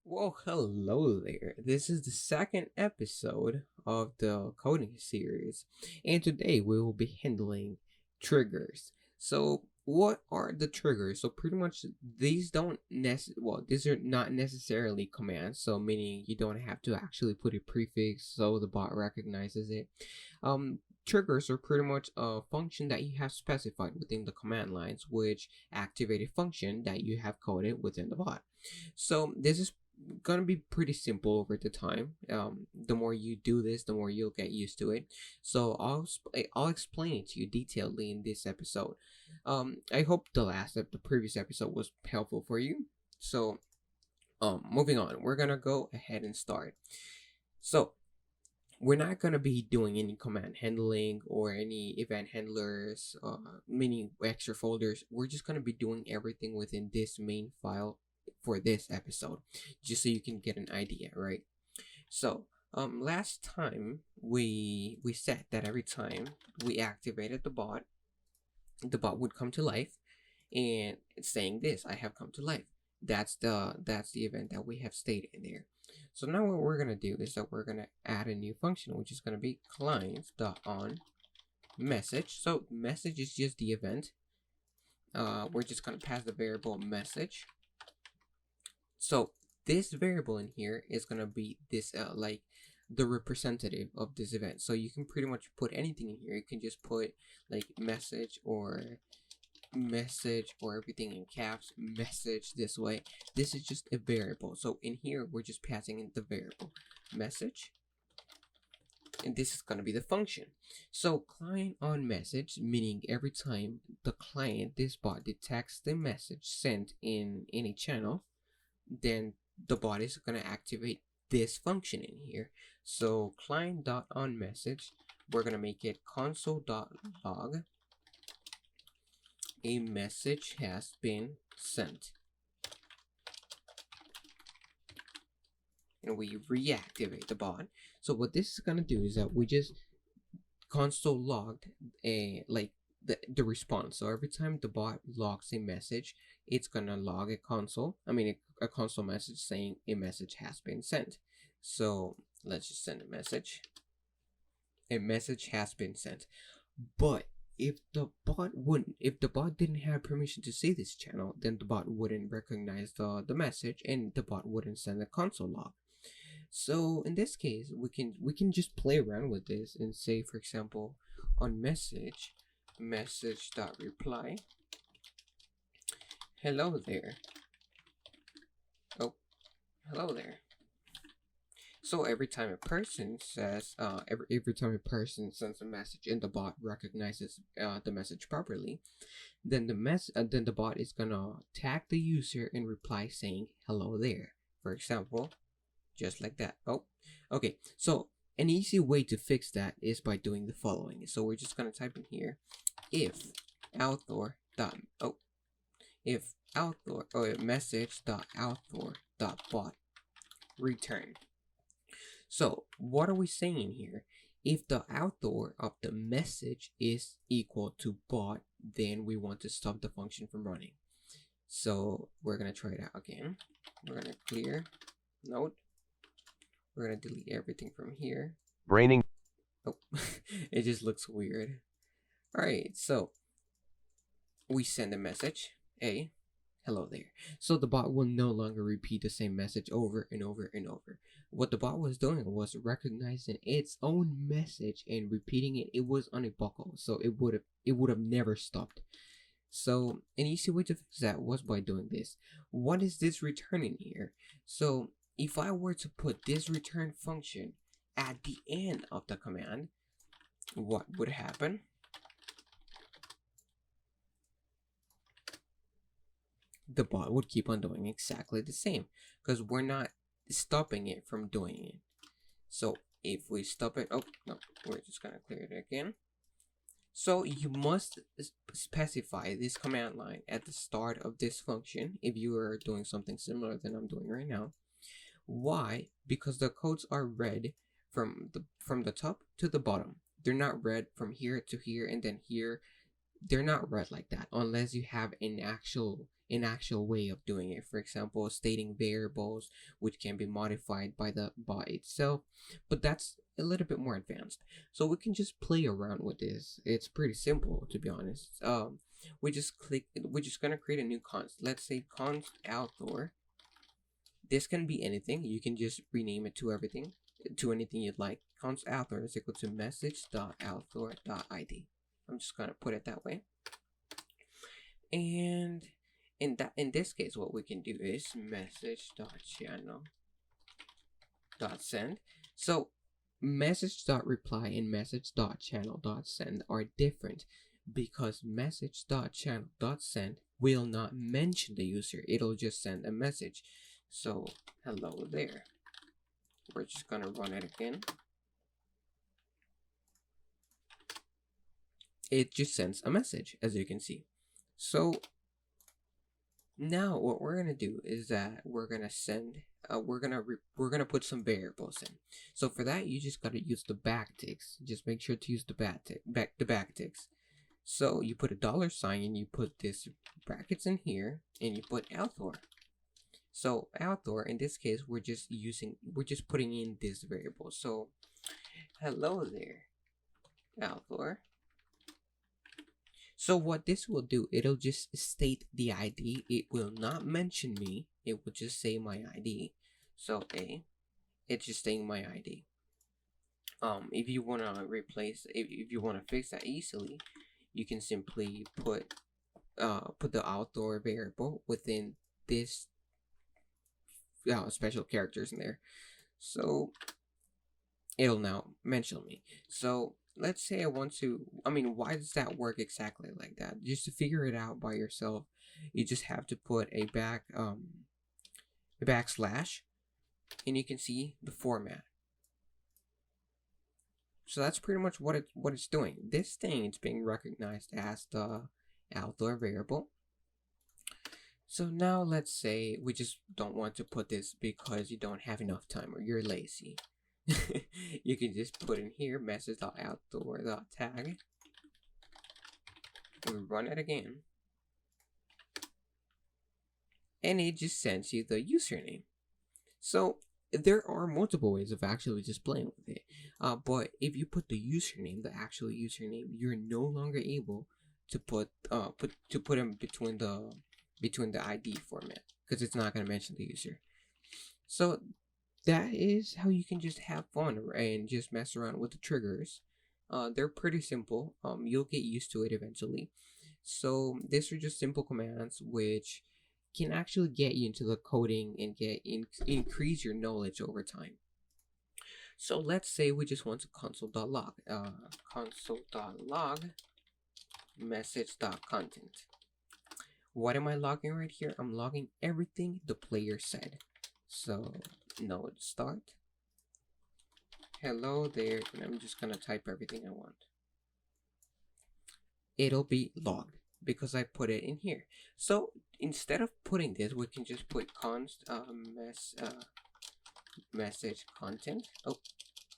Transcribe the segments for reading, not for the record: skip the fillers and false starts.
Well, hello there. This is the second episode of the coding series, and today we will be handling triggers. So, what are the triggers? So, pretty much these are not necessarily commands. So, meaning you don't have to actually put a prefix so the bot recognizes it. Triggers are pretty much a function that you have specified within the command lines, which activate a function that you have coded within the bot. So, this is gonna be pretty simple over the time. The more you do this, the more you'll get used to it. So I'll explain it to you detailedly in this episode. I hope the previous episode was helpful for you. So moving on, we're gonna go ahead and start. So we're not gonna be doing any command handling or any event handlers, many extra folders. We're just gonna be doing everything within this main file for this episode, just so you can get an idea, right? So, last time we said that every time we activated the bot would come to life, and it's saying this: "I have come to life." That's the event that we have stated in there. So now what we're gonna do is that we're gonna add a new function, which is gonna be client.on message. So message is just the event. We're just gonna pass the variable message. So this variable in here is gonna be this like the representative of this event. So you can pretty much put anything in here. You can just put like message or everything in caps, message this way. This is just a variable. So in here we're just passing in the variable message, and this is going to be the function. So client on message, meaning every time the client, this bot, detects the message sent in any channel, then the bot is going to activate this function in here. So client.onMessage, we're going to make it console.log a message has been sent, and we reactivate the bot. So what this is going to do is that we just console logged the response. So every time the bot logs a message, it's gonna log a console message saying a message has been sent. So let's just send a message. A message has been sent. But if the bot didn't have permission to see this channel, then the bot wouldn't recognize the message, and the bot wouldn't send a console log. So in this case, we can just play around with this and say, for example, on message.reply, hello there. Oh, hello there. So every time a person says, every time a person sends a message and the bot recognizes the message properly, then the bot is gonna tag the user and reply saying hello there. For example, just like that. Oh, okay. So an easy way to fix that is by doing the following. So we're just gonna type in here, if message.author.bot return. So what are we saying here? If the author of the message is equal to bot, then we want to stop the function from running. So we're gonna try it out again. We're gonna clear node. We're gonna delete everything from here. Braining. Oh, it just looks weird. Alright, so we send a message. Hey, hello there. So the bot will no longer repeat the same message over and over and over. What the bot was doing was recognizing its own message and repeating it. It was on a buckle, so it would have never stopped. So an easy way to fix that was by doing this. What is this returning here? So if I were to put this return function at the end of the command, what would happen? The bot would keep on doing exactly the same because we're not stopping it from doing it. So if we stop it, oh no, we're just gonna clear it again. So you must specify this command line at the start of this function if you are doing something similar than I'm doing right now. Why? Because the codes are read from the top to the bottom. They're not read from here to here and then here. They're not read like that unless you have an actual an actual way of doing it. For example, stating variables which can be modified by the bot itself, but that's a little bit more advanced. So we can just play around with this. It's pretty simple, to be honest. We're just gonna create a new const. Let's say const outdoor. This can be anything. You can just rename it to everything, to anything you'd like. Const outdoor is equal to message.outdoor.id. I'm just gonna put it that way. And in this case, what we can do is message.channel.send. So message.reply and message.channel.send are different because message.channel.send will not mention the user. It'll just send a message. So hello there. We're just gonna run it again. It just sends a message, as you can see. So now what we're gonna do is that we're gonna send we're gonna put some variables in. So for that, you just gotta use the backticks. Just make sure to use the backticks. So you put a $sign and you put this brackets in here and you put outdoor. So outdoor, in this case, we're just putting in this variable. So hello there, outdoor. So what this will do, it'll just state the ID. It will not mention me. It will just say my ID. So it's just saying my ID. If you wanna if you wanna fix that easily, you can simply put the outdoor variable within this special characters in there. So it'll now mention me. So let's say I want to, why does that work exactly like that? Just to figure it out by yourself, you just have to put a backslash, and you can see the format. So that's pretty much what it's doing. This thing is being recognized as the outdoor variable. So now let's say we just don't want to put this because you don't have enough time or you're lazy. You can just put in here message.outdoor.tag. We run it again. And it just sends you the username. So there are multiple ways of actually just playing with it. But if you put the username, the actual username, you're no longer able to put them between the ID format because it's not going to mention the user. So that is how you can just have fun and just mess around with the triggers. They're pretty simple. You'll get used to it eventually. So these are just simple commands which can actually get you into the coding and increase your knowledge over time. So let's say we just want to console.log message.content. What am I logging right here? I'm logging everything the player said. So node start. Hello there, and I'm just gonna type everything I want. It'll be logged because I put it in here. So instead of putting this, we can just put const message content.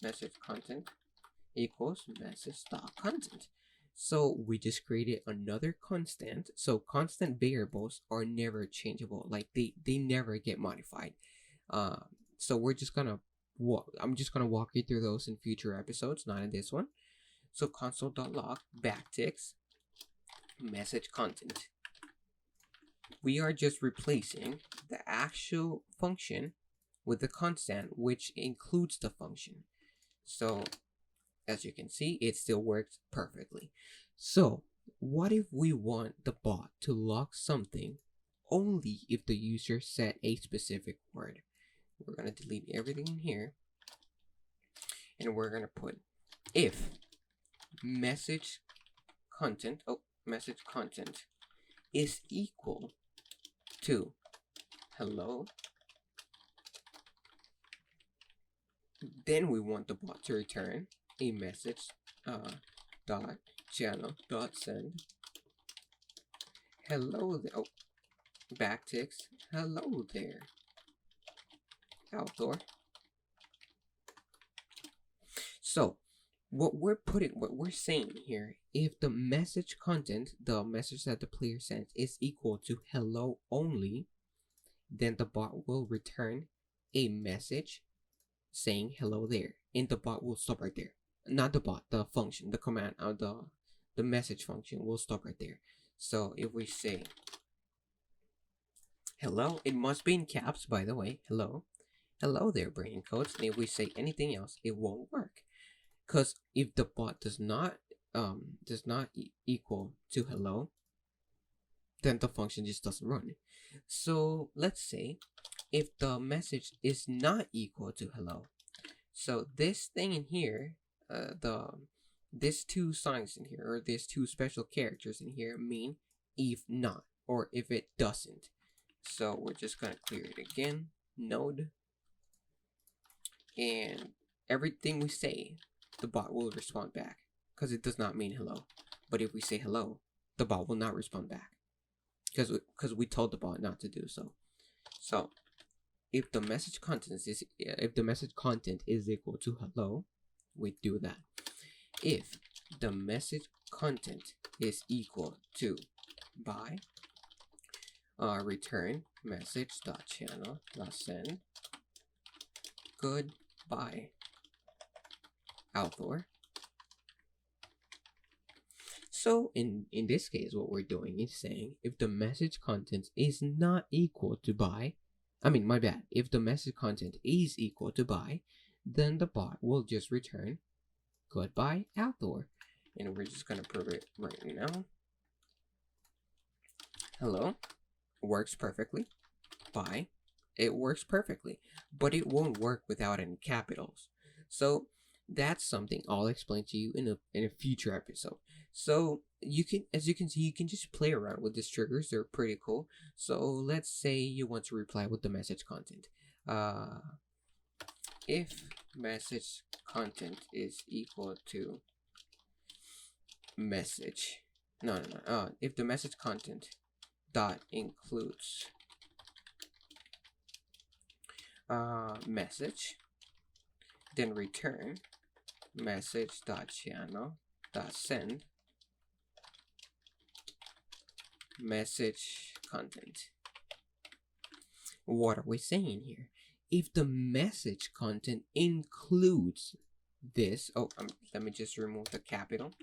Message content equals message.content. So we just created another constant. So constant variables are never changeable. Like they never get modified. So we're just gonna I'm just gonna walk you through those in future episodes, not in this one. So console.log backticks message content. We are just replacing the actual function with the constant, which includes the function. So as you can see, it still works perfectly. So what if we want the bot to log something only if the user said a specific word? We're going to delete everything in here, and we're going to put if message content is equal to hello, then we want the bot to return a message dot channel dot send hello there. Backticks hello there, outdoor. So what we're saying here, if the message content, the message that the player sends, is equal to hello only, then the bot will return a message saying hello there, and the bot will stop right there. Not the bot, the function, the command, the message function will stop right there. So if we say hello, it must be in caps, by the way. Hello there, brain codes. And if we say anything else, it won't work. Because if the bot does not equal to hello, then the function just doesn't run. So let's say if the message is not equal to hello, so this thing in here, these two signs in here, or these two special characters in here, mean if not, or if it doesn't. So we're just gonna clear it again, node, and everything we say, the bot will respond back, because it does not mean hello. But if we say hello, the bot will not respond back, because we told the bot not to do so. So if the message content is equal to hello, we do that. If the message content is equal to by return message.channel.send goodbye author. So in this case, what we're doing is saying if the message content is not equal to by, if the message content is equal to by, then the bot will just return goodbye author. And we're just gonna prove it right now. Hello works perfectly. Bye, it works perfectly, but it won't work without any capitals. So that's something I'll explain to you in a future episode. So you can, as you can see, you can just play around with these triggers. They're pretty cool. So let's say you want to reply with the message content. If message content is equal to message, if the message content dot includes message, then return message.channel.send message content. What are we saying here? If the message content includes this, let me just remove the capital.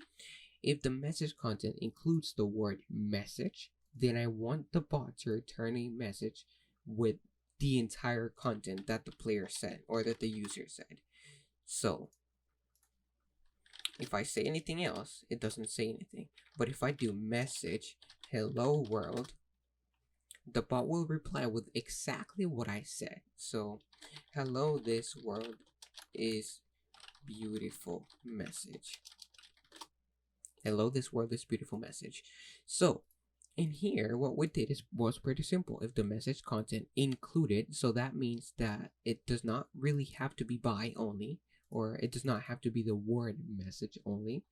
If the message content includes the word message, then I want the bot to return a message with the entire content that the player said or that the user said. So if I say anything else, it doesn't say anything. But if I do message hello world, the bot will reply with exactly what I said. So hello, this world is beautiful message. Hello, this world is beautiful message. So in here, what we did was pretty simple. If the message content included, so that means that it does not really have to be by only, or it does not have to be the word message only.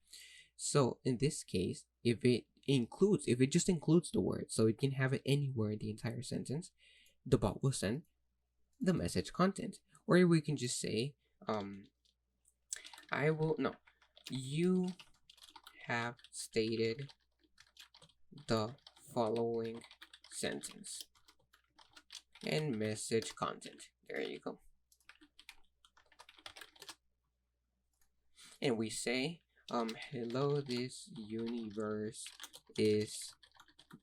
So in this case, if it just includes the word, so it can have it anywhere in the entire sentence, the bot will send the message content. Or we can just say, you have stated the following sentence and message content. There you go. And we say, hello, this universe is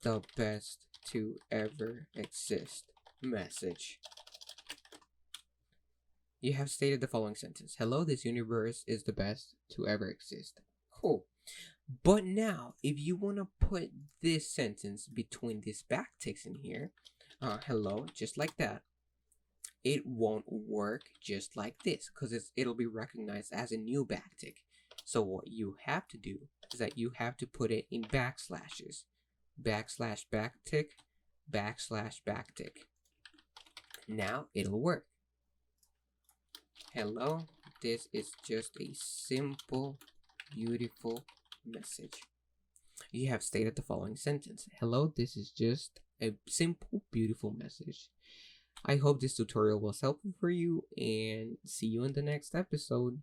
the best to ever exist message. You have stated the following sentence. Hello, this universe is the best to ever exist. Cool. But now, if you want to put this sentence between these backticks in here, hello, just like that, it won't work just like this, because it'll be recognized as a new backtick. So what you have to do is that you have to put it in backslashes. Backslash backtick, backslash backtick. Now it'll work. Hello, this is just a simple, beautiful message. You have stated the following sentence. Hello, this is just a simple, beautiful message. I hope this tutorial was helpful for you, and see you in the next episode.